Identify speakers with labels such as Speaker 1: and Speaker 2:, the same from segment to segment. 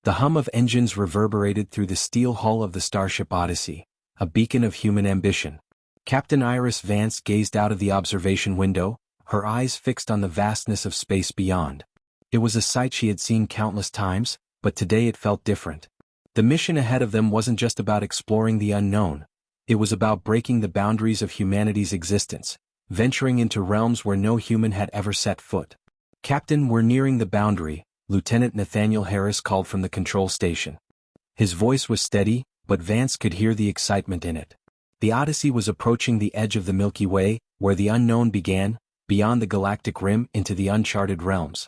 Speaker 1: The hum of engines reverberated through the steel hull of the starship Odyssey, a beacon of human ambition. Captain Iris Vance gazed out of the observation window, her eyes fixed on the vastness of space beyond. It was a sight she had seen countless times, but today it felt different. The mission ahead of them wasn't just about exploring the unknown. It was about breaking the boundaries of humanity's existence, venturing into realms where no human had ever set foot. "Captain, we're nearing the boundary," Lieutenant Nathaniel Harris called from the control station. His voice was steady, but Vance could hear the excitement in it. The Odyssey was approaching the edge of the Milky Way, where the unknown began, beyond the galactic rim into the uncharted realms.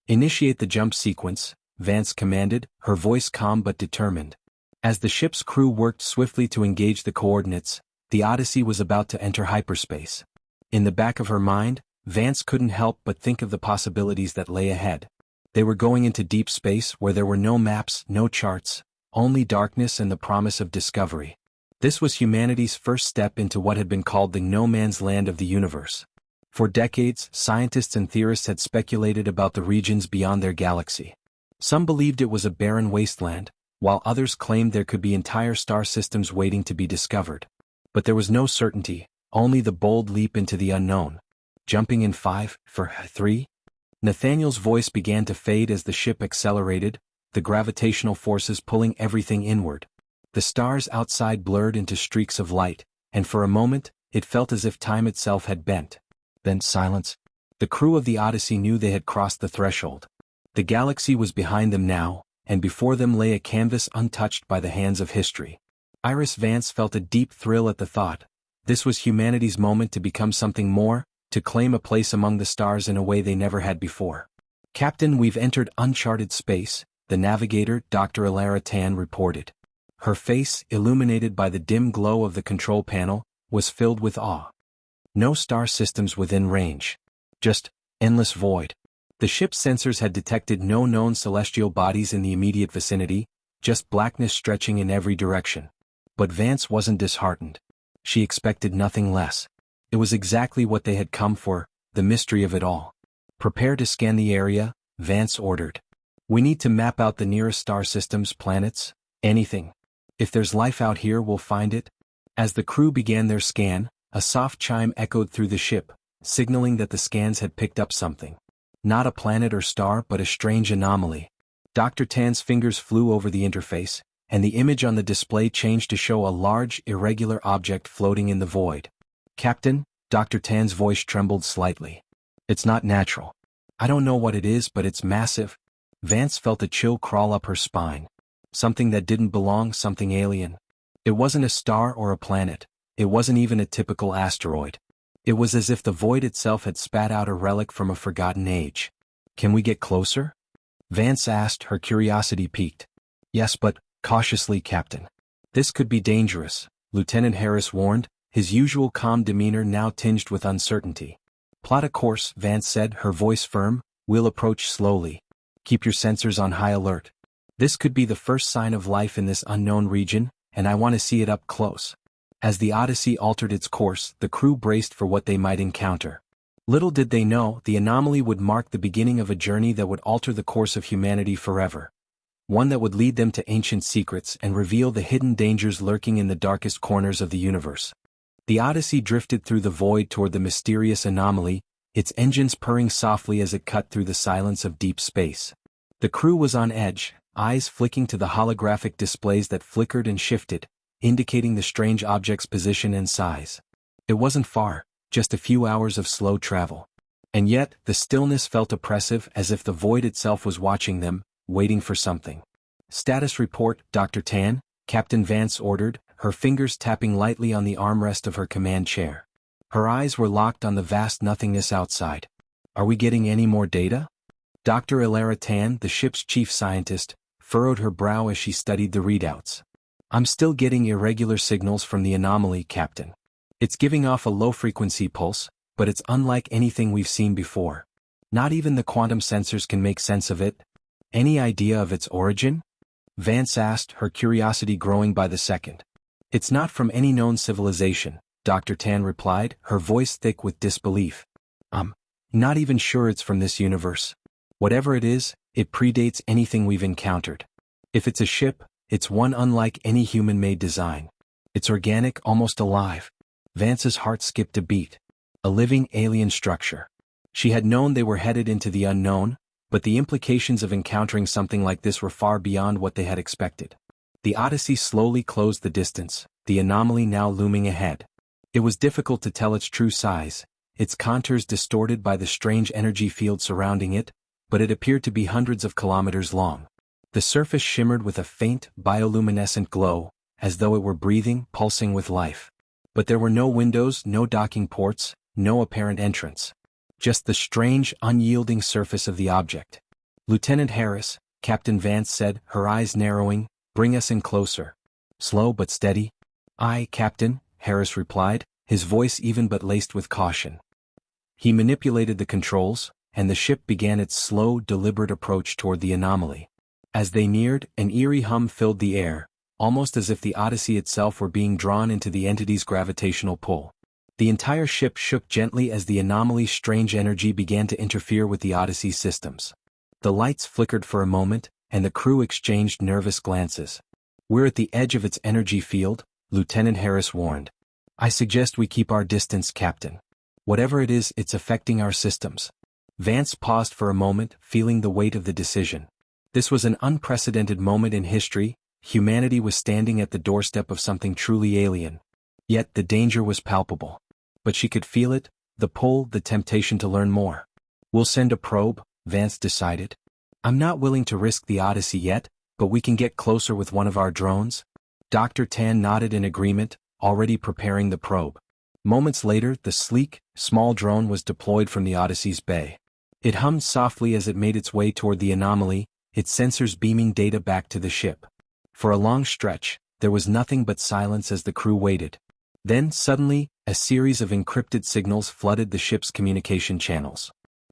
Speaker 1: "Initiate the jump sequence," Vance commanded, her voice calm but determined. As the ship's crew worked swiftly to engage the coordinates, the Odyssey was about to enter hyperspace. In the back of her mind, Vance couldn't help but think of the possibilities that lay ahead. They were going into deep space where there were no maps, no charts, only darkness and the promise of discovery. This was humanity's first step into what had been called the no-man's land of the universe. For decades, scientists and theorists had speculated about the regions beyond their galaxy. Some believed it was a barren wasteland, while others claimed there could be entire star systems waiting to be discovered. But there was no certainty, only the bold leap into the unknown. "Jumping in 5, 4, 3? Nathaniel's voice began to fade as the ship accelerated, the gravitational forces pulling everything inward. The stars outside blurred into streaks of light, and for a moment, it felt as if time itself had bent. Then silence. The crew of the Odyssey knew they had crossed the threshold. The galaxy was behind them now, and before them lay a canvas untouched by the hands of history. Iris Vance felt a deep thrill at the thought. This was humanity's moment to become something more, to claim a place among the stars in a way they never had before. "Captain, we've entered uncharted space," the navigator, Dr. Elara Tan, reported. Her face, illuminated by the dim glow of the control panel, was filled with awe. No star systems within range. Just endless void. The ship's sensors had detected no known celestial bodies in the immediate vicinity, just blackness stretching in every direction. But Vance wasn't disheartened. She expected nothing less. It was exactly what they had come for, the mystery of it all. "Prepare to scan the area," Vance ordered. "We need to map out the nearest star systems, planets, anything. If there's life out here, we'll find it." As the crew began their scan, a soft chime echoed through the ship, signaling that the scans had picked up something. Not a planet or star, but a strange anomaly. Dr. Tan's fingers flew over the interface, and the image on the display changed to show a large, irregular object floating in the void. "Captain," Dr. Tan's voice trembled slightly. "It's not natural. I don't know what it is, but it's massive." Vance felt a chill crawl up her spine. Something that didn't belong, something alien. It wasn't a star or a planet. It wasn't even a typical asteroid. It was as if the void itself had spat out a relic from a forgotten age. "Can we get closer?" Vance asked, her curiosity piqued. "Yes, but cautiously, Captain. This could be dangerous," Lieutenant Harris warned, his usual calm demeanor now tinged with uncertainty. "Plot a course," Vance said, her voice firm. "We'll approach slowly. Keep your sensors on high alert. This could be the first sign of life in this unknown region, and I want to see it up close." As the Odyssey altered its course, the crew braced for what they might encounter. Little did they know, the anomaly would mark the beginning of a journey that would alter the course of humanity forever. One that would lead them to ancient secrets and reveal the hidden dangers lurking in the darkest corners of the universe. The Odyssey drifted through the void toward the mysterious anomaly, its engines purring softly as it cut through the silence of deep space. The crew was on edge, eyes flicking to the holographic displays that flickered and shifted, indicating the strange object's position and size. It wasn't far, just a few hours of slow travel. And yet, the stillness felt oppressive, as if the void itself was watching them, waiting for something. "Status report, Dr. Tan," Captain Vance ordered, her fingers tapping lightly on the armrest of her command chair. Her eyes were locked on the vast nothingness outside. "Are we getting any more data?" Dr. Elara Tan, the ship's chief scientist, furrowed her brow as she studied the readouts. "I'm still getting irregular signals from the anomaly, Captain. It's giving off a low-frequency pulse, but it's unlike anything we've seen before. Not even the quantum sensors can make sense of it." "Any idea of its origin?" Vance asked, her curiosity growing by the second. "It's not from any known civilization," Dr. Tan replied, her voice thick with disbelief. "I'm not even sure it's from this universe. Whatever it is, it predates anything we've encountered. If it's a ship, it's one unlike any human-made design. It's organic, almost alive. Vance's heart skipped a beat. A living alien structure. She had known they were headed into the unknown, but the implications of encountering something like this were far beyond what they had expected. The Odyssey slowly closed the distance, the anomaly now looming ahead. It was difficult to tell its true size, its contours distorted by the strange energy field surrounding it, but it appeared to be hundreds of kilometers long. The surface shimmered with a faint, bioluminescent glow, as though it were breathing, pulsing with life. But there were no windows, no docking ports, no apparent entrance. Just the strange, unyielding surface of the object. "Lieutenant Harris," Captain Vance said, her eyes narrowing, "bring us in closer." "Slow but steady." "Aye, Captain," Harris replied, his voice even but laced with caution. He manipulated the controls, and the ship began its slow, deliberate approach toward the anomaly. As they neared, an eerie hum filled the air, almost as if the Odyssey itself were being drawn into the entity's gravitational pull. The entire ship shook gently as the anomaly's strange energy began to interfere with the Odyssey's systems. The lights flickered for a moment, and the crew exchanged nervous glances. "We're at the edge of its energy field," Lieutenant Harris warned. "I suggest we keep our distance, Captain. Whatever it is, it's affecting our systems." Vance paused for a moment, feeling the weight of the decision. This was an unprecedented moment in history. Humanity was standing at the doorstep of something truly alien. Yet the danger was palpable. But she could feel it, the pull, the temptation to learn more. "We'll send a probe," Vance decided. "I'm not willing to risk the Odyssey yet, but we can get closer with one of our drones." Dr. Tan nodded in agreement, already preparing the probe. Moments later, the sleek, small drone was deployed from the Odyssey's bay. It hummed softly as it made its way toward the anomaly, its sensors beaming data back to the ship. For a long stretch, there was nothing but silence as the crew waited. Then, suddenly, a series of encrypted signals flooded the ship's communication channels.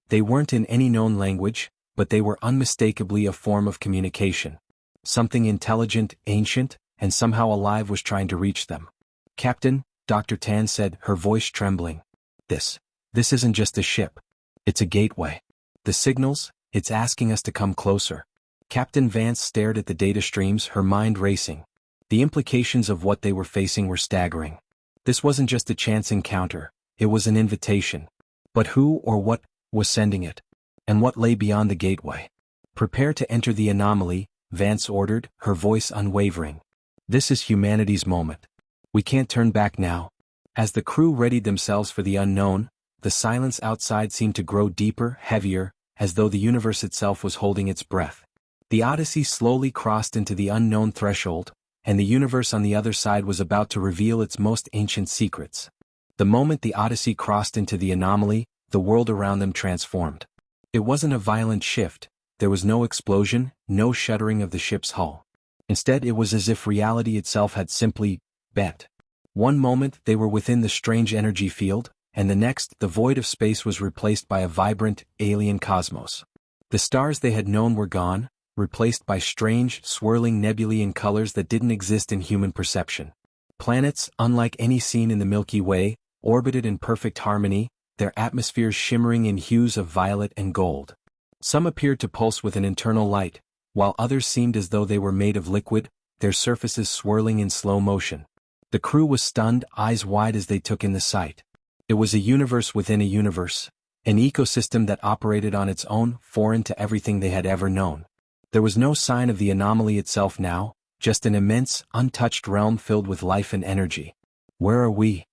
Speaker 1: They weren't in any known language, but they were unmistakably a form of communication. Something intelligent, ancient, and somehow alive was trying to reach them. "Captain," Dr. Tan said, her voice trembling. This isn't just a ship. It's a gateway. The signals, it's asking us to come closer." Captain Vance stared at the data streams, her mind racing. The implications of what they were facing were staggering. This wasn't just a chance encounter, it was an invitation. But who or what was sending it? And what lay beyond the gateway? "Prepare to enter the anomaly," Vance ordered, her voice unwavering. "This is humanity's moment. We can't turn back now." As the crew readied themselves for the unknown, the silence outside seemed to grow deeper, heavier, as though the universe itself was holding its breath. The Odyssey slowly crossed into the unknown threshold, and the universe on the other side was about to reveal its most ancient secrets. The moment the Odyssey crossed into the anomaly, the world around them transformed. It wasn't a violent shift, there was no explosion, no shuddering of the ship's hull. Instead, it was as if reality itself had simply bent. One moment they were within the strange energy field, and the next, the void of space was replaced by a vibrant, alien cosmos. The stars they had known were gone, replaced by strange, swirling nebulae in colors that didn't exist in human perception. Planets, unlike any seen in the Milky Way, orbited in perfect harmony, their atmospheres shimmering in hues of violet and gold. Some appeared to pulse with an internal light, while others seemed as though they were made of liquid, their surfaces swirling in slow motion. The crew was stunned, eyes wide as they took in the sight. It was a universe within a universe, an ecosystem that operated on its own, foreign to everything they had ever known. There was no sign of the anomaly itself now, just an immense, untouched realm filled with life and energy. "Where are we?"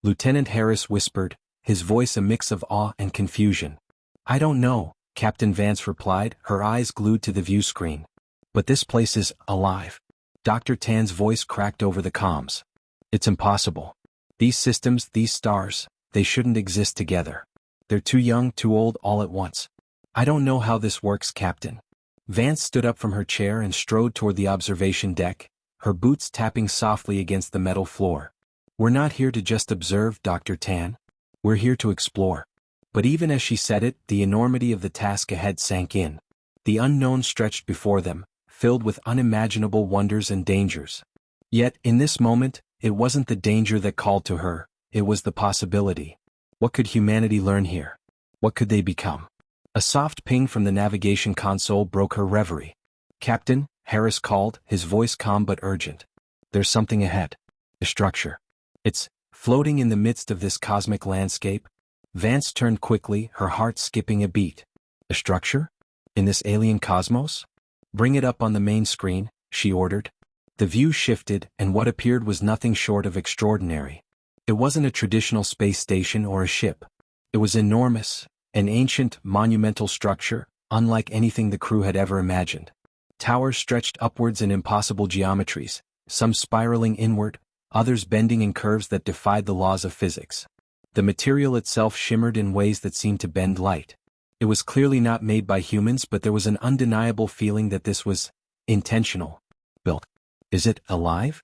Speaker 1: Lieutenant Harris whispered, his voice a mix of awe and confusion. "I don't know," Captain Vance replied, her eyes glued to the view screen. "But this place is alive." Dr. Tan's voice cracked over the comms. "It's impossible. These systems, these stars, they shouldn't exist together. They're too young, too old, all at once." "I don't know how this works, Captain." Vance stood up from her chair and strode toward the observation deck, her boots tapping softly against the metal floor. "We're not here to just observe, Dr. Tan. We're here to explore." But even as she said it, the enormity of the task ahead sank in. The unknown stretched before them, filled with unimaginable wonders and dangers. Yet, in this moment, it wasn't the danger that called to her, it was the possibility. What could humanity learn here? What could they become? A soft ping from the navigation console broke her reverie. "Captain," Harris called, his voice calm but urgent. There's something ahead. A structure. It's floating in the midst of this cosmic landscape. Vance turned quickly, her heart skipping a beat. A structure? In this alien cosmos? Bring it up on the main screen, she ordered. The view shifted, and what appeared was nothing short of extraordinary. It wasn't a traditional space station or a ship. It was enormous, an ancient, monumental structure, unlike anything the crew had ever imagined. Towers stretched upwards in impossible geometries, some spiraling inward, others bending in curves that defied the laws of physics. The material itself shimmered in ways that seemed to bend light. It was clearly not made by humans, but there was an undeniable feeling that this was intentional. Built. Is it alive?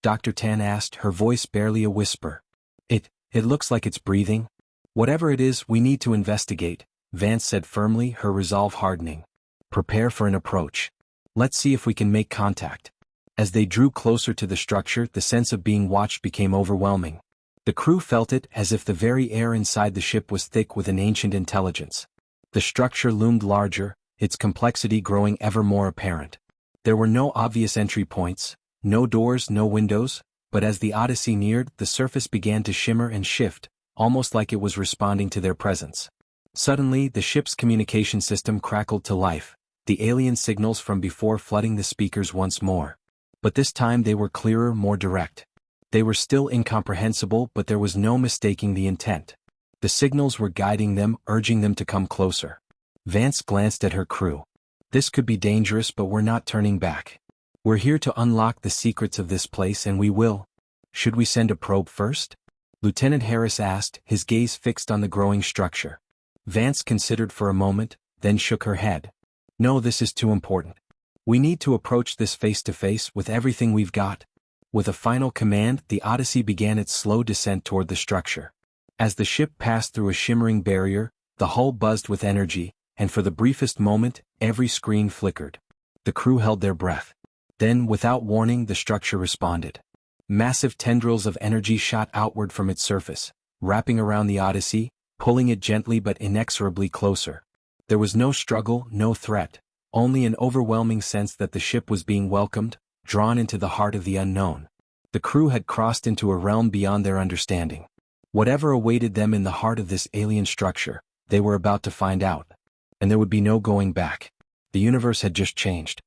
Speaker 1: Dr. Tan asked, her voice barely a whisper. It looks like it's breathing. Whatever it is, we need to investigate, Vance said firmly, her resolve hardening. Prepare for an approach. Let's see if we can make contact. As they drew closer to the structure, the sense of being watched became overwhelming. The crew felt it as if the very air inside the ship was thick with an ancient intelligence. The structure loomed larger, its complexity growing ever more apparent. There were no obvious entry points, no doors, no windows, but as the Odyssey neared, the surface began to shimmer and shift, almost like it was responding to their presence. Suddenly, the ship's communication system crackled to life, the alien signals from before flooding the speakers once more. But this time they were clearer, more direct. They were still incomprehensible, but there was no mistaking the intent. The signals were guiding them, urging them to come closer. Vance glanced at her crew. This could be dangerous, but we're not turning back. We're here to unlock the secrets of this place, and we will. Should we send a probe first? Lieutenant Harris asked, his gaze fixed on the growing structure. Vance considered for a moment, then shook her head. No, this is too important. We need to approach this face to face with everything we've got. With a final command, the Odyssey began its slow descent toward the structure. As the ship passed through a shimmering barrier, the hull buzzed with energy, and for the briefest moment, every screen flickered. The crew held their breath. Then, without warning, the structure responded. Massive tendrils of energy shot outward from its surface, wrapping around the Odyssey, pulling it gently but inexorably closer. There was no struggle, no threat, only an overwhelming sense that the ship was being welcomed, drawn into the heart of the unknown. The crew had crossed into a realm beyond their understanding. Whatever awaited them in the heart of this alien structure, they were about to find out. And there would be no going back. The universe had just changed.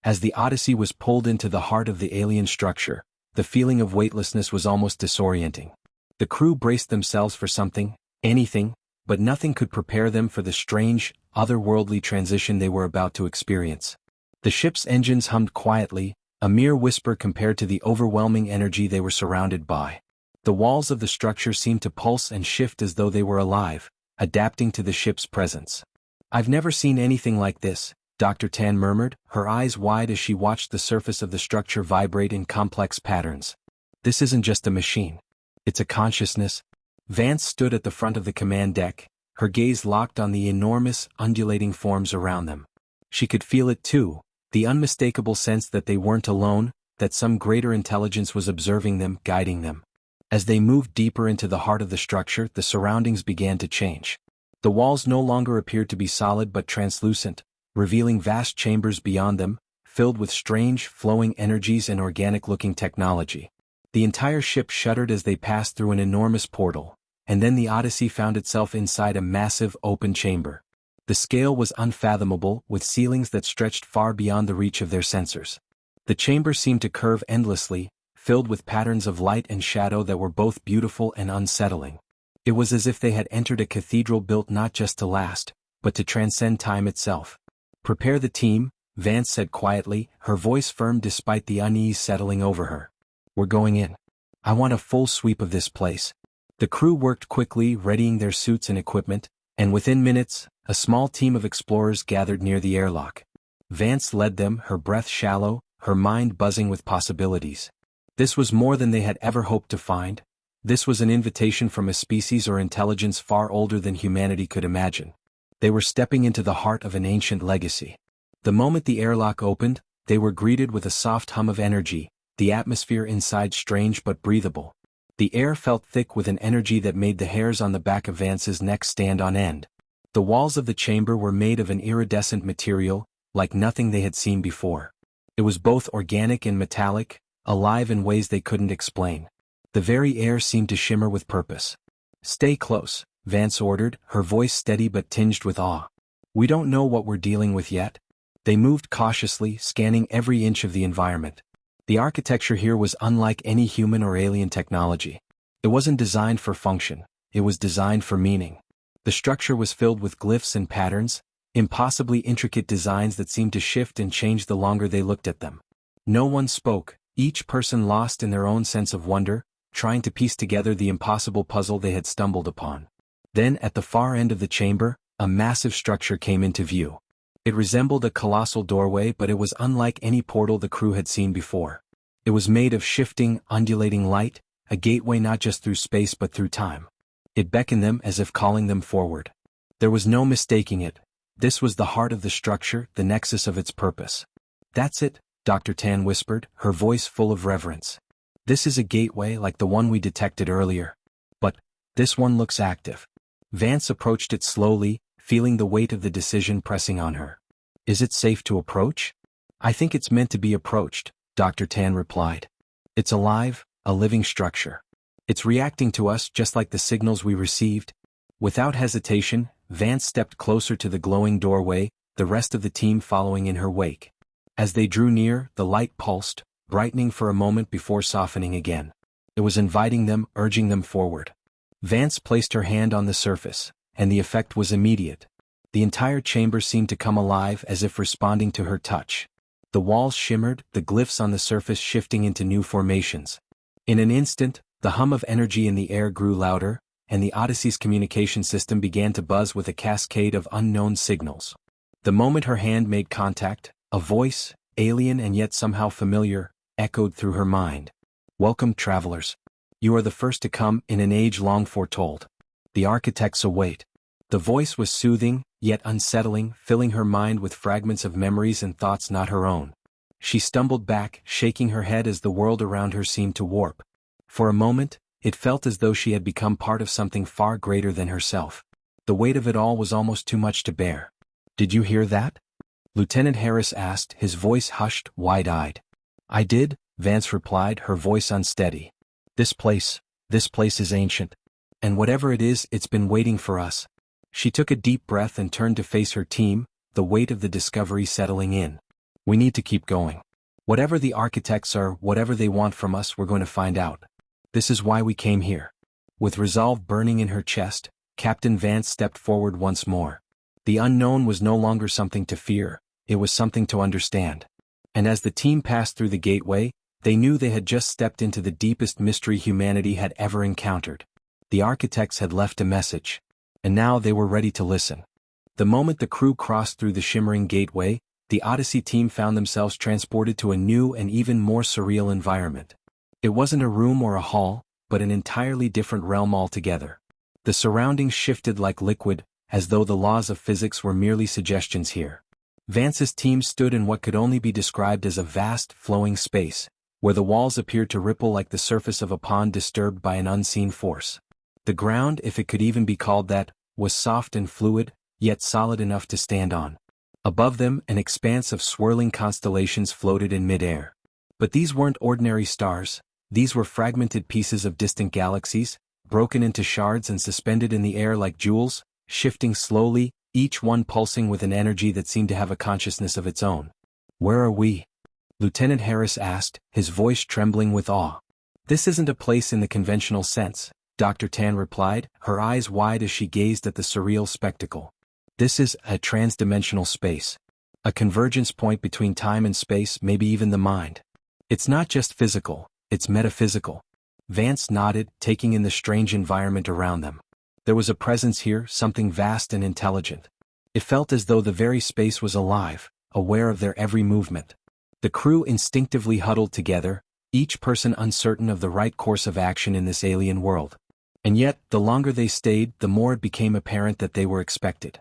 Speaker 1: As the Odyssey was pulled into the heart of the alien structure, the feeling of weightlessness was almost disorienting. The crew braced themselves for something, anything, but nothing could prepare them for the strange, otherworldly transition they were about to experience. The ship's engines hummed quietly, a mere whisper compared to the overwhelming energy they were surrounded by. The walls of the structure seemed to pulse and shift as though they were alive, adapting to the ship's presence. I've never seen anything like this, Dr. Tan murmured, her eyes wide as she watched the surface of the structure vibrate in complex patterns. This isn't just a machine. It's a consciousness. Vance stood at the front of the command deck, her gaze locked on the enormous, undulating forms around them. She could feel it too, the unmistakable sense that they weren't alone, that some greater intelligence was observing them, guiding them. As they moved deeper into the heart of the structure, the surroundings began to change. The walls no longer appeared to be solid but translucent, revealing vast chambers beyond them, filled with strange, flowing energies and organic-looking technology. The entire ship shuddered as they passed through an enormous portal, and then the Odyssey found itself inside a massive, open chamber. The scale was unfathomable, with ceilings that stretched far beyond the reach of their sensors. The chamber seemed to curve endlessly, filled with patterns of light and shadow that were both beautiful and unsettling. It was as if they had entered a cathedral built not just to last, but to transcend time itself. Prepare the team, Vance said quietly, her voice firm despite the unease settling over her. We're going in. I want a full sweep of this place. The crew worked quickly, readying their suits and equipment, and within minutes, a small team of explorers gathered near the airlock. Vance led them, her breath shallow, her mind buzzing with possibilities. This was more than they had ever hoped to find. This was an invitation from a species or intelligence far older than humanity could imagine. They were stepping into the heart of an ancient legacy. The moment the airlock opened, they were greeted with a soft hum of energy, the atmosphere inside strange but breathable. The air felt thick with an energy that made the hairs on the back of Vance's neck stand on end. The walls of the chamber were made of an iridescent material, like nothing they had seen before. It was both organic and metallic, alive in ways they couldn't explain. The very air seemed to shimmer with purpose. "Stay close," Vance ordered, her voice steady but tinged with awe. "We don't know what we're dealing with yet." They moved cautiously, scanning every inch of the environment. The architecture here was unlike any human or alien technology. It wasn't designed for function, it was designed for meaning. The structure was filled with glyphs and patterns, impossibly intricate designs that seemed to shift and change the longer they looked at them. No one spoke, each person lost in their own sense of wonder, trying to piece together the impossible puzzle they had stumbled upon. Then, at the far end of the chamber, a massive structure came into view. It resembled a colossal doorway, but it was unlike any portal the crew had seen before. It was made of shifting, undulating light, a gateway not just through space but through time. It beckoned them as if calling them forward. There was no mistaking it. This was the heart of the structure, the nexus of its purpose. "That's it," Dr. Tan whispered, her voice full of reverence. "This is a gateway like the one we detected earlier. But this one looks active." Vance approached it slowly, feeling the weight of the decision pressing on her. "Is it safe to approach?" "I think it's meant to be approached," Dr. Tan replied. "It's alive, a living structure. It's reacting to us just like the signals we received." Without hesitation, Vance stepped closer to the glowing doorway, the rest of the team following in her wake. As they drew near, the light pulsed, brightening for a moment before softening again. It was inviting them, urging them forward. Vance placed her hand on the surface, and the effect was immediate. The entire chamber seemed to come alive as if responding to her touch. The walls shimmered, the glyphs on the surface shifting into new formations. In an instant, the hum of energy in the air grew louder, and the Odyssey's communication system began to buzz with a cascade of unknown signals. The moment her hand made contact, a voice, alien and yet somehow familiar, echoed through her mind. "Welcome, travelers. You are the first to come in an age long foretold. The architects await." The voice was soothing, yet unsettling, filling her mind with fragments of memories and thoughts not her own. She stumbled back, shaking her head as the world around her seemed to warp. For a moment, it felt as though she had become part of something far greater than herself. The weight of it all was almost too much to bear. "Did you hear that?" Lieutenant Harris asked, his voice hushed, wide-eyed. "I did," Vance replied, her voice unsteady. This place is ancient. And whatever it is, it's been waiting for us." She took a deep breath and turned to face her team, the weight of the discovery settling in. "We need to keep going. Whatever the architects are, whatever they want from us, we're going to find out. This is why we came here." With resolve burning in her chest, Captain Vance stepped forward once more. The unknown was no longer something to fear, it was something to understand. And as the team passed through the gateway, they knew they had just stepped into the deepest mystery humanity had ever encountered. The architects had left a message. And now they were ready to listen. The moment the crew crossed through the shimmering gateway, the Odyssey team found themselves transported to a new and even more surreal environment. It wasn't a room or a hall, but an entirely different realm altogether. The surroundings shifted like liquid, as though the laws of physics were merely suggestions here. Vance's team stood in what could only be described as a vast, flowing space, where the walls appeared to ripple like the surface of a pond disturbed by an unseen force. The ground, if it could even be called that, was soft and fluid, yet solid enough to stand on. Above them, an expanse of swirling constellations floated in mid-air. But these weren't ordinary stars, these were fragmented pieces of distant galaxies, broken into shards and suspended in the air like jewels, shifting slowly, each one pulsing with an energy that seemed to have a consciousness of its own. "Where are we?" Lieutenant Harris asked, his voice trembling with awe. "This isn't a place in the conventional sense," Dr. Tan replied, her eyes wide as she gazed at the surreal spectacle. "This is a transdimensional space. A convergence point between time and space, maybe even the mind. It's not just physical, it's metaphysical." Vance nodded, taking in the strange environment around them. There was a presence here, something vast and intelligent. It felt as though the very space was alive, aware of their every movement. The crew instinctively huddled together, each person uncertain of the right course of action in this alien world. And yet, the longer they stayed, the more it became apparent that they were expected.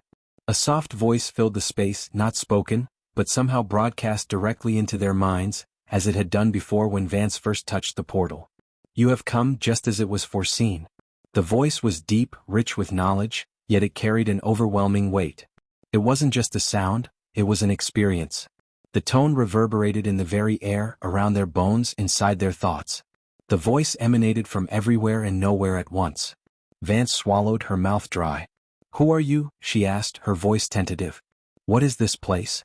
Speaker 1: A soft voice filled the space, not spoken, but somehow broadcast directly into their minds, as it had done before when Vance first touched the portal. "You have come just as it was foreseen." The voice was deep, rich with knowledge, yet it carried an overwhelming weight. It wasn't just a sound, it was an experience. The tone reverberated in the very air, around their bones, inside their thoughts. The voice emanated from everywhere and nowhere at once. Vance swallowed, her mouth dry. "Who are you?" she asked, her voice tentative. "What is this place?"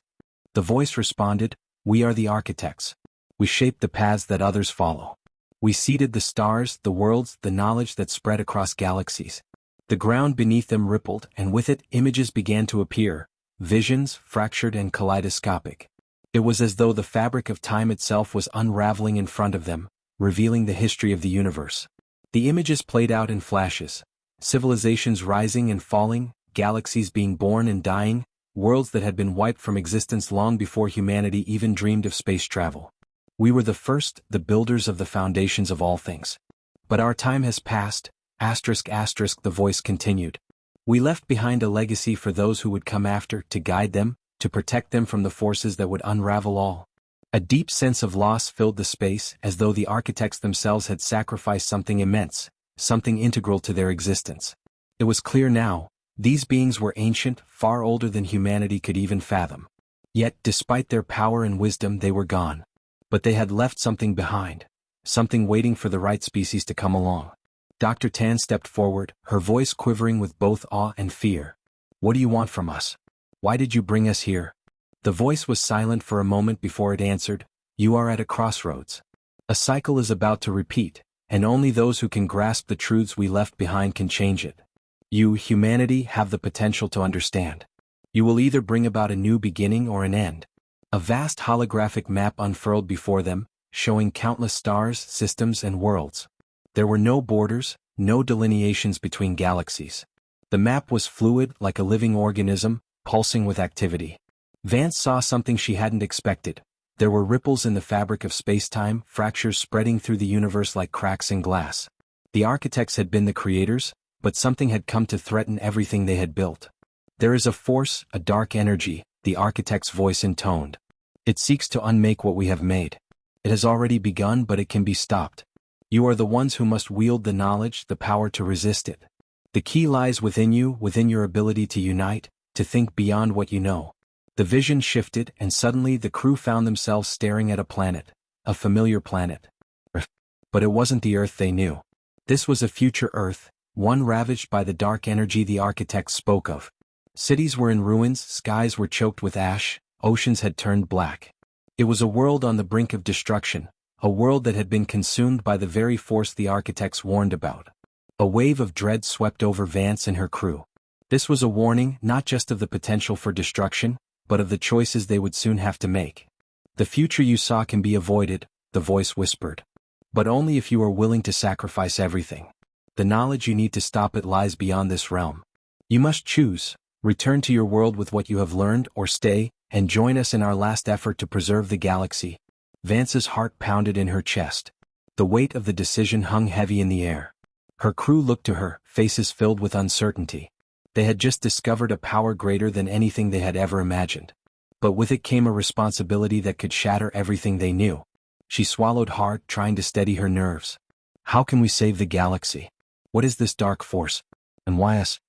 Speaker 1: The voice responded, "We are the architects. We shape the paths that others follow. We seeded the stars, the worlds, the knowledge that spread across galaxies." The ground beneath them rippled, and with it, images began to appear, visions, fractured and kaleidoscopic. It was as though the fabric of time itself was unraveling in front of them, revealing the history of the universe. The images played out in flashes. Civilizations rising and falling, galaxies being born and dying, worlds that had been wiped from existence long before humanity even dreamed of space travel. "We were the first, the builders of the foundations of all things. But our time has passed, ***, the voice continued. We left behind a legacy for those who would come after, to guide them, to protect them from the forces that would unravel all." A deep sense of loss filled the space, as though the architects themselves had sacrificed something immense, something integral to their existence. It was clear now, these beings were ancient, far older than humanity could even fathom. Yet, despite their power and wisdom, they were gone. But they had left something behind, something waiting for the right species to come along. Dr. Tan stepped forward, her voice quivering with both awe and fear. "What do you want from us? Why did you bring us here?" The voice was silent for a moment before it answered, "You are at a crossroads. A cycle is about to repeat, and only those who can grasp the truths we left behind can change it. You, humanity, have the potential to understand. You will either bring about a new beginning or an end." A vast holographic map unfurled before them, showing countless stars, systems, and worlds. There were no borders, no delineations between galaxies. The map was fluid, like a living organism, pulsing with activity. Vance saw something she hadn't expected. There were ripples in the fabric of space-time, fractures spreading through the universe like cracks in glass. The architects had been the creators, but something had come to threaten everything they had built. "There is a force, a dark energy," the architect's voice intoned. "It seeks to unmake what we have made. It has already begun, but it can be stopped. You are the ones who must wield the knowledge, the power to resist it. The key lies within you, within your ability to unite, to think beyond what you know." The vision shifted, and suddenly the crew found themselves staring at a planet, a familiar planet. But it wasn't the Earth they knew. This was a future Earth, one ravaged by the dark energy the architects spoke of. Cities were in ruins, skies were choked with ash, oceans had turned black. It was a world on the brink of destruction, a world that had been consumed by the very force the architects warned about. A wave of dread swept over Vance and her crew. This was a warning not just of the potential for destruction, but of the choices they would soon have to make. "The future you saw can be avoided," the voice whispered. "But only if you are willing to sacrifice everything. The knowledge you need to stop it lies beyond this realm. You must choose, return to your world with what you have learned, or stay, and join us in our last effort to preserve the galaxy." Vance's heart pounded in her chest. The weight of the decision hung heavy in the air. Her crew looked to her, faces filled with uncertainty. They had just discovered a power greater than anything they had ever imagined. But with it came a responsibility that could shatter everything they knew. She swallowed hard, trying to steady her nerves. "How can we save the galaxy? What is this dark force? And why us?"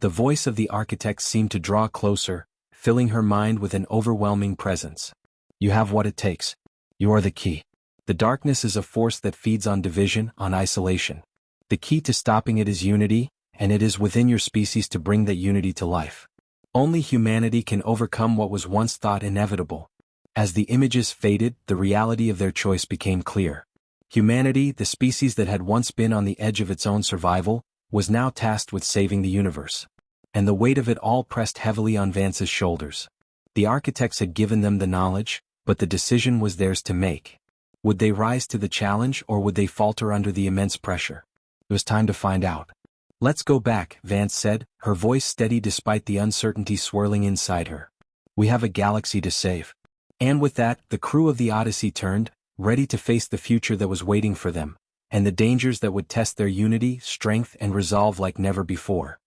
Speaker 1: The voice of the architect seemed to draw closer, filling her mind with an overwhelming presence. "You have what it takes. You are the key. The darkness is a force that feeds on division, on isolation. The key to stopping it is unity, and it is within your species to bring that unity to life. Only humanity can overcome what was once thought inevitable." As the images faded, the reality of their choice became clear. Humanity, the species that had once been on the edge of its own survival, was now tasked with saving the universe. And the weight of it all pressed heavily on Vance's shoulders. The architects had given them the knowledge, but the decision was theirs to make. Would they rise to the challenge, or would they falter under the immense pressure? It was time to find out. "Let's go back," Vance said, her voice steady despite the uncertainty swirling inside her. "We have a galaxy to save." And with that, the crew of the Odyssey turned, ready to face the future that was waiting for them, and the dangers that would test their unity, strength, and resolve like never before.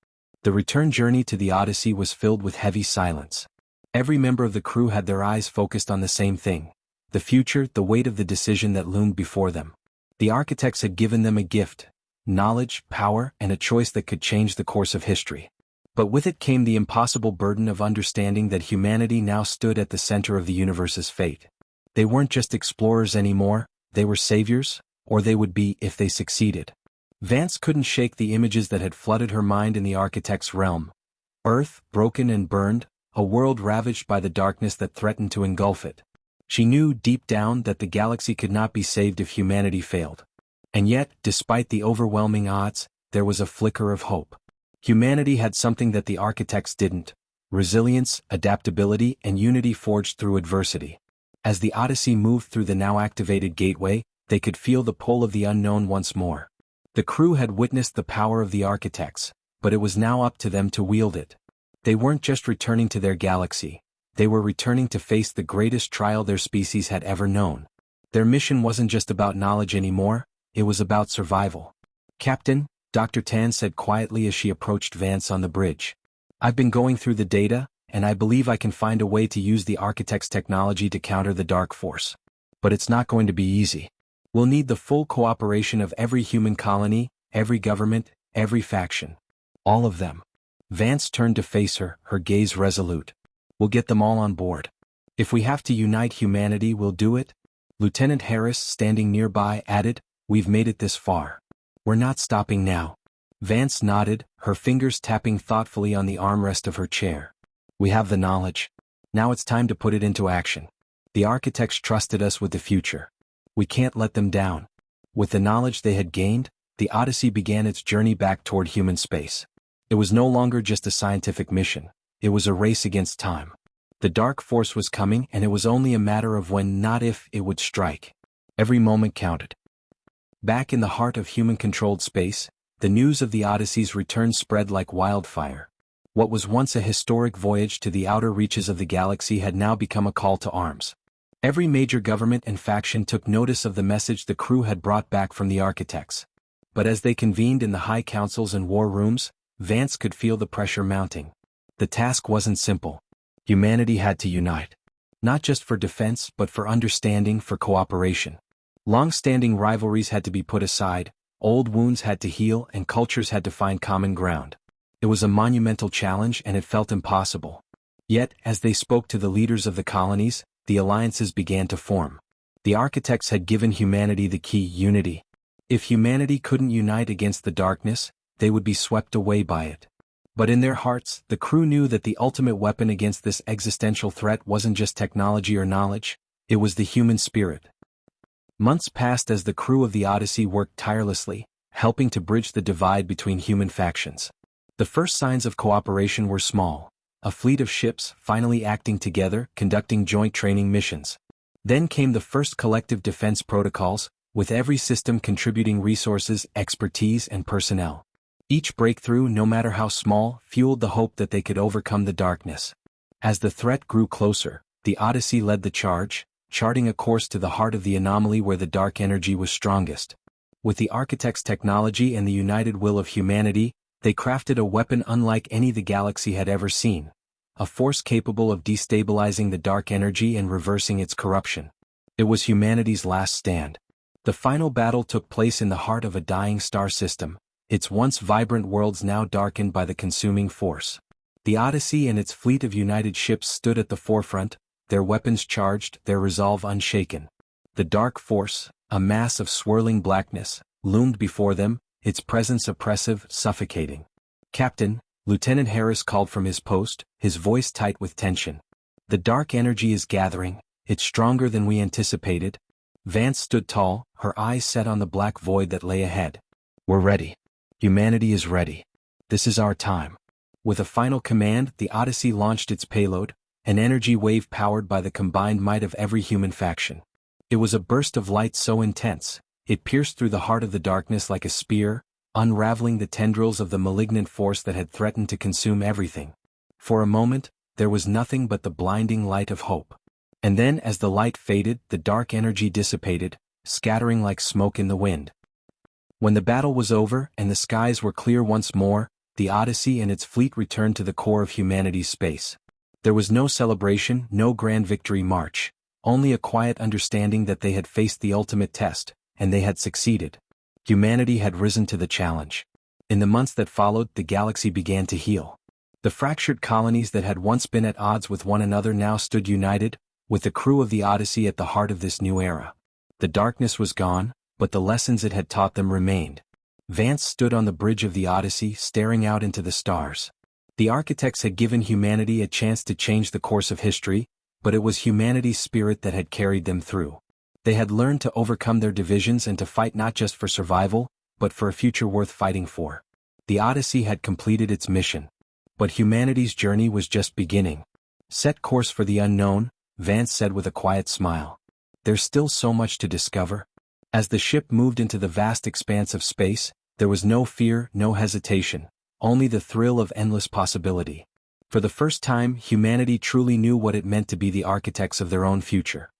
Speaker 1: The return journey to the Odyssey was filled with heavy silence. Every member of the crew had their eyes focused on the same thing: the future, the weight of the decision that loomed before them. The architects had given them a gift: knowledge, power, and a choice that could change the course of history. But with it came the impossible burden of understanding that humanity now stood at the center of the universe's fate. They weren't just explorers anymore, they were saviors, or they would be if they succeeded. Vance couldn't shake the images that had flooded her mind in the architect's realm. Earth, broken and burned, a world ravaged by the darkness that threatened to engulf it. She knew deep down that the galaxy could not be saved if humanity failed. And yet, despite the overwhelming odds, there was a flicker of hope. Humanity had something that the architects didn't: resilience, adaptability, and unity forged through adversity. As the Odyssey moved through the now-activated gateway, they could feel the pull of the unknown once more. The crew had witnessed the power of the architects, but it was now up to them to wield it. They weren't just returning to their galaxy, they were returning to face the greatest trial their species had ever known. Their mission wasn't just about knowledge anymore, it was about survival. "Captain," Dr. Tan said quietly as she approached Vance on the bridge. "I've been going through the data, and I believe I can find a way to use the architect's technology to counter the dark force. But it's not going to be easy. We'll need the full cooperation of every human colony, every government, every faction. All of them." Vance turned to face her, her gaze resolute. "We'll get them all on board. If we have to unite humanity, we'll do it." Lieutenant Harris, standing nearby, added, "We've made it this far. We're not stopping now." Vance nodded, her fingers tapping thoughtfully on the armrest of her chair. "We have the knowledge. Now it's time to put it into action. The architects trusted us with the future. We can't let them down." With the knowledge they had gained, the Odyssey began its journey back toward human space. It was no longer just a scientific mission, it was a race against time. The dark force was coming, and it was only a matter of when, not if, it would strike. Every moment counted. Back in the heart of human-controlled space, the news of the Odyssey's return spread like wildfire. What was once a historic voyage to the outer reaches of the galaxy had now become a call to arms. Every major government and faction took notice of the message the crew had brought back from the architects. But as they convened in the high councils and war rooms, Vance could feel the pressure mounting. The task wasn't simple. Humanity had to unite. Not just for defense, but for understanding, for cooperation. Long-standing rivalries had to be put aside, old wounds had to heal, and cultures had to find common ground. It was a monumental challenge, and it felt impossible. Yet, as they spoke to the leaders of the colonies, the alliances began to form. The architects had given humanity the key: unity. If humanity couldn't unite against the darkness, they would be swept away by it. But in their hearts, the crew knew that the ultimate weapon against this existential threat wasn't just technology or knowledge, it was the human spirit. Months passed as the crew of the Odyssey worked tirelessly, helping to bridge the divide between human factions. The first signs of cooperation were small: a fleet of ships finally acting together, conducting joint training missions. Then came the first collective defense protocols, with every system contributing resources, expertise, and personnel. Each breakthrough, no matter how small, fueled the hope that they could overcome the darkness. As the threat grew closer, the Odyssey led the charge, charting a course to the heart of the anomaly where the dark energy was strongest. With the architect's technology and the united will of humanity, they crafted a weapon unlike any the galaxy had ever seen. A force capable of destabilizing the dark energy and reversing its corruption. It was humanity's last stand. The final battle took place in the heart of a dying star system, its once vibrant worlds now darkened by the consuming force. The Odyssey and its fleet of united ships stood at the forefront, their weapons charged, their resolve unshaken. The dark force, a mass of swirling blackness, loomed before them, its presence oppressive, suffocating. "Captain," Lieutenant Harris called from his post, his voice tight with tension. "The dark energy is gathering, it's stronger than we anticipated." Vance stood tall, her eyes set on the black void that lay ahead. "We're ready. Humanity is ready. This is our time." With a final command, the Odyssey launched its payload, an energy wave powered by the combined might of every human faction. It was a burst of light so intense, it pierced through the heart of the darkness like a spear, unraveling the tendrils of the malignant force that had threatened to consume everything. For a moment, there was nothing but the blinding light of hope. And then, as the light faded, the dark energy dissipated, scattering like smoke in the wind. When the battle was over and the skies were clear once more, the Odyssey and its fleet returned to the core of humanity's space. There was no celebration, no grand victory march, only a quiet understanding that they had faced the ultimate test, and they had succeeded. Humanity had risen to the challenge. In the months that followed, the galaxy began to heal. The fractured colonies that had once been at odds with one another now stood united, with the crew of the Odyssey at the heart of this new era. The darkness was gone, but the lessons it had taught them remained. Vance stood on the bridge of the Odyssey, staring out into the stars. The architects had given humanity a chance to change the course of history, but it was humanity's spirit that had carried them through. They had learned to overcome their divisions and to fight not just for survival, but for a future worth fighting for. The Odyssey had completed its mission. But humanity's journey was just beginning. Set course for the unknown, Vance said with a quiet smile. There's still so much to discover. As the ship moved into the vast expanse of space, there was no fear, no hesitation, only the thrill of endless possibility. For the first time, humanity truly knew what it meant to be the architects of their own future.